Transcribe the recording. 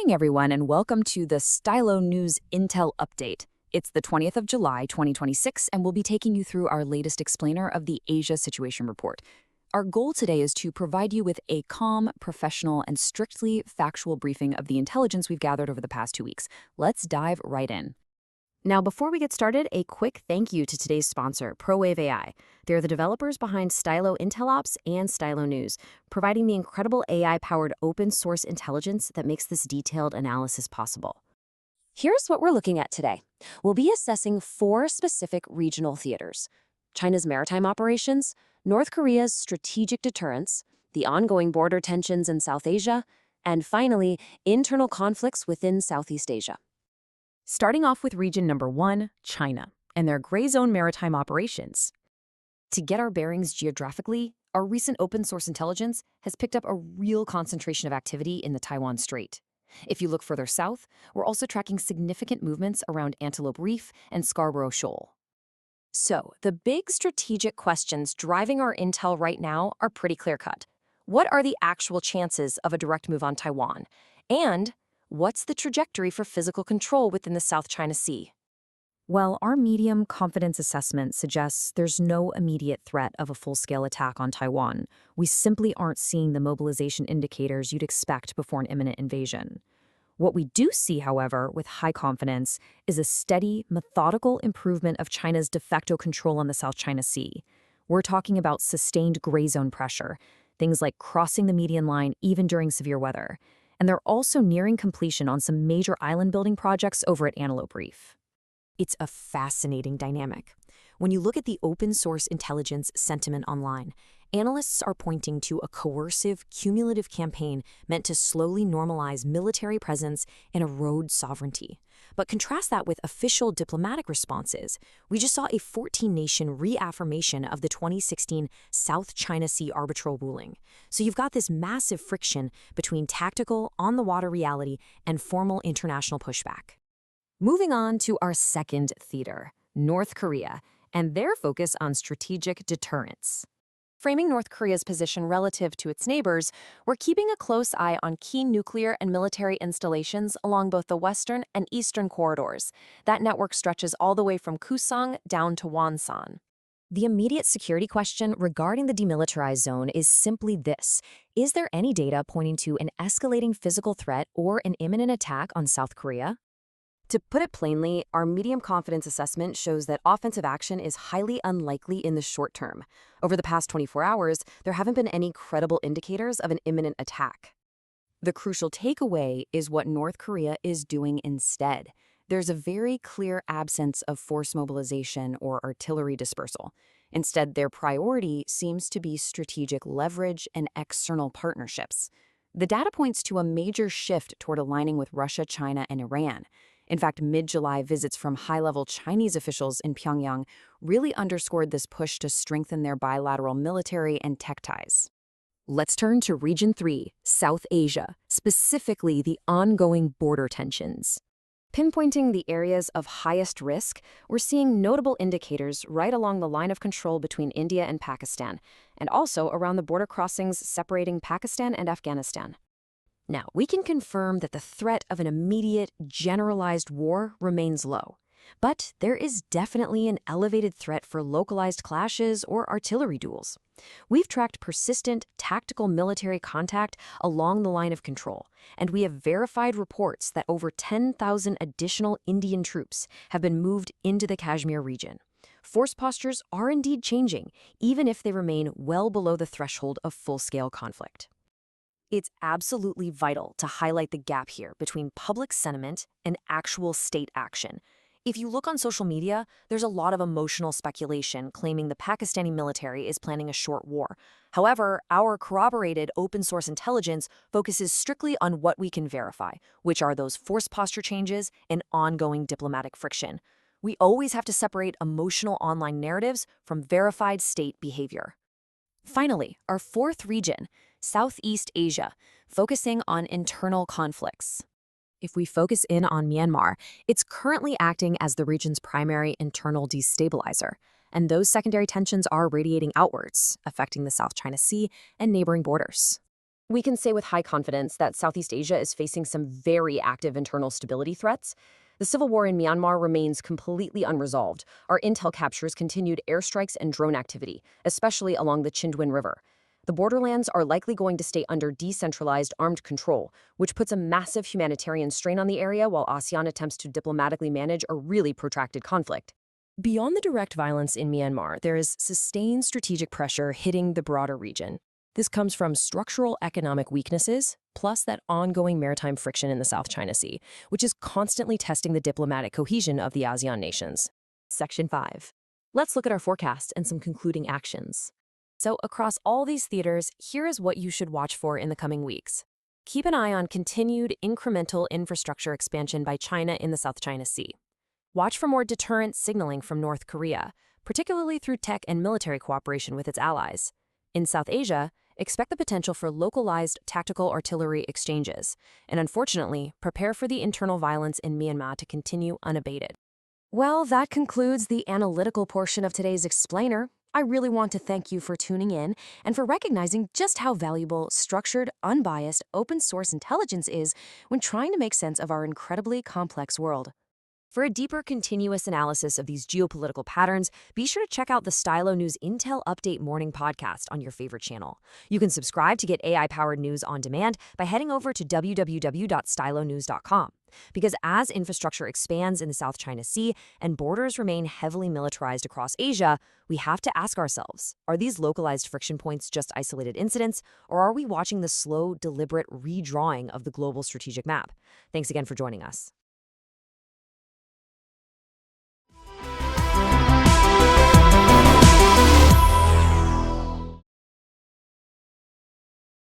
morning, everyone, and welcome to the Stylo News Intel update. It's the 20th of July, 2026, and we'll be taking you through our latest explainer of the Asia Situation Report. Our goal today is to provide you with a calm, professional, and strictly factual briefing of the intelligence we've gathered over the past 2 weeks. Let's dive right in. Now, before we get started, a quick thank you to today's sponsor, ProWave AI. They're the developers behind Stylo Intel Ops and Stylo News, providing the incredible AI-powered open-source intelligence that makes this detailed analysis possible. Here's what we're looking at today. We'll be assessing 4 specific regional theaters: China's maritime operations, North Korea's strategic deterrence, the ongoing border tensions in South Asia, and finally, internal conflicts within Southeast Asia. Starting off with region number 1, China, and their gray zone maritime operations. To get our bearings geographically, our recent open-source intelligence has picked up a real concentration of activity in the Taiwan Strait. If you look further south, we're also tracking significant movements around Antelope Reef and Scarborough Shoal. So, the big strategic questions driving our intel right now are pretty clear-cut. What are the actual chances of a direct move on Taiwan? And what's the trajectory for physical control within the South China Sea? Well, our medium confidence assessment suggests there's no immediate threat of a full-scale attack on Taiwan. We simply aren't seeing the mobilization indicators you'd expect before an imminent invasion. What we do see, however, with high confidence, is a steady, methodical improvement of China's de facto control on the South China Sea. We're talking about sustained gray zone pressure, things like crossing the median line even during severe weather. And they're also nearing completion on some major island-building projects over at Antelope Reef. It's a fascinating dynamic. When you look at the open-source intelligence sentiment online, analysts are pointing to a coercive, cumulative campaign meant to slowly normalize military presence and erode sovereignty. But contrast that with official diplomatic responses. We just saw a 14-nation reaffirmation of the 2016 South China Sea arbitral ruling. So you've got this massive friction between tactical, on-the-water reality and formal international pushback. Moving on to our second theater, North Korea, and their focus on strategic deterrence. Framing North Korea's position relative to its neighbors, we're keeping a close eye on key nuclear and military installations along both the western and eastern corridors. That network stretches all the way from Kusang down to Wonsan. The immediate security question regarding the demilitarized zone is simply this: is there any data pointing to an escalating physical threat or an imminent attack on South Korea? To put it plainly, our medium confidence assessment shows that offensive action is highly unlikely in the short term. Over the past 24 hours, there haven't been any credible indicators of an imminent attack. The crucial takeaway is what North Korea is doing instead. There's a very clear absence of force mobilization or artillery dispersal. Instead, their priority seems to be strategic leverage and external partnerships. The data points to a major shift toward aligning with Russia, China, and Iran. In fact, mid-July visits from high-level Chinese officials in Pyongyang really underscored this push to strengthen their bilateral military and tech ties. Let's turn to Region 3, South Asia, specifically the ongoing border tensions. Pinpointing the areas of highest risk, we're seeing notable indicators right along the line of control between India and Pakistan, and also around the border crossings separating Pakistan and Afghanistan. Now, we can confirm that the threat of an immediate, generalized war remains low. But there is definitely an elevated threat for localized clashes or artillery duels. We've tracked persistent, tactical military contact along the line of control, and we have verified reports that over 10,000 additional Indian troops have been moved into the Kashmir region. Force postures are indeed changing, even if they remain well below the threshold of full-scale conflict. It's absolutely vital to highlight the gap here between public sentiment and actual state action. If you look on social media, there's a lot of emotional speculation claiming the Pakistani military is planning a short war. However, our corroborated open-source intelligence focuses strictly on what we can verify, which are those force posture changes and ongoing diplomatic friction. We always have to separate emotional online narratives from verified state behavior. Finally, our fourth region, Southeast Asia, focusing on internal conflicts. If we focus in on Myanmar, it's currently acting as the region's primary internal destabilizer, and those secondary tensions are radiating outwards, affecting the South China Sea and neighboring borders. We can say with high confidence that Southeast Asia is facing some very active internal stability threats. The civil war in Myanmar remains completely unresolved. Our intel captures continued airstrikes and drone activity, especially along the Chindwin River. The borderlands are likely going to stay under decentralized armed control, which puts a massive humanitarian strain on the area while ASEAN attempts to diplomatically manage a really protracted conflict. Beyond the direct violence in Myanmar, there is sustained strategic pressure hitting the broader region. This comes from structural economic weaknesses, plus that ongoing maritime friction in the South China Sea, which is constantly testing the diplomatic cohesion of the ASEAN nations. Section 5. Let's look at our forecast and some concluding actions. So, across all these theaters, here is what you should watch for in the coming weeks. Keep an eye on continued incremental infrastructure expansion by China in the South China Sea. Watch for more deterrent signaling from North Korea, particularly through tech and military cooperation with its allies. In South Asia, expect the potential for localized tactical artillery exchanges, and unfortunately, prepare for the internal violence in Myanmar to continue unabated. Well, that concludes the analytical portion of today's explainer. I really want to thank you for tuning in and for recognizing just how valuable structured, unbiased, open source intelligence is when trying to make sense of our incredibly complex world. For a deeper continuous analysis of these geopolitical patterns, be sure to check out the Stylo News Intel Update Morning podcast on your favorite channel. You can subscribe to get AI-powered news on demand by heading over to www.stylonews.com. Because as infrastructure expands in the South China Sea and borders remain heavily militarized across Asia, we have to ask ourselves, are these localized friction points just isolated incidents, or are we watching the slow, deliberate redrawing of the global strategic map? Thanks again for joining us.